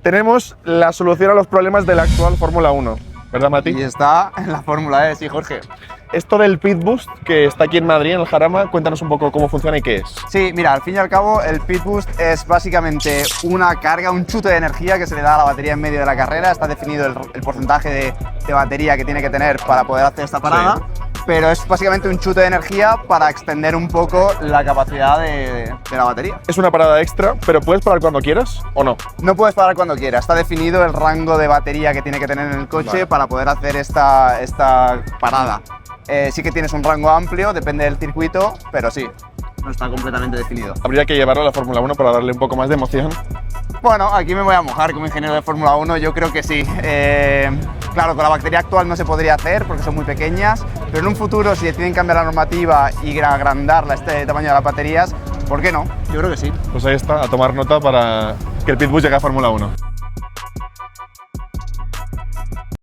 tenemos la solución a los problemas de la actual Fórmula 1, ¿verdad, Mati? Y está en la Fórmula E, sí, Jorge. Esto del Pit Boost, que está aquí en Madrid, en el Jarama, cuéntanos un poco cómo funciona y qué es. Sí, mira, al fin y al cabo el Pit Boost es básicamente una carga, un chute de energía que se le da a la batería en medio de la carrera. Está definido el porcentaje de batería que tiene que tener para poder hacer esta parada, pero es básicamente un chute de energía para extender un poco la capacidad de la batería. Es una parada extra, pero ¿puedes parar cuando quieras o no? No puedes parar cuando quieras, está definido el rango de batería que tiene que tener en el coche para poder hacer esta parada. Sí que tienes un rango amplio, depende del circuito, pero sí, no está completamente definido. Habría que llevarlo a la Fórmula 1 para darle un poco más de emoción. Bueno, aquí me voy a mojar como ingeniero de Fórmula 1, yo creo que sí. Claro, con la batería actual no se podría hacer porque son muy pequeñas, pero en un futuro si deciden cambiar la normativa y agrandar este tamaño de las baterías, ¿por qué no? Yo creo que sí. Pues ahí está, a tomar nota para que el Pit Boost llegue a Fórmula 1.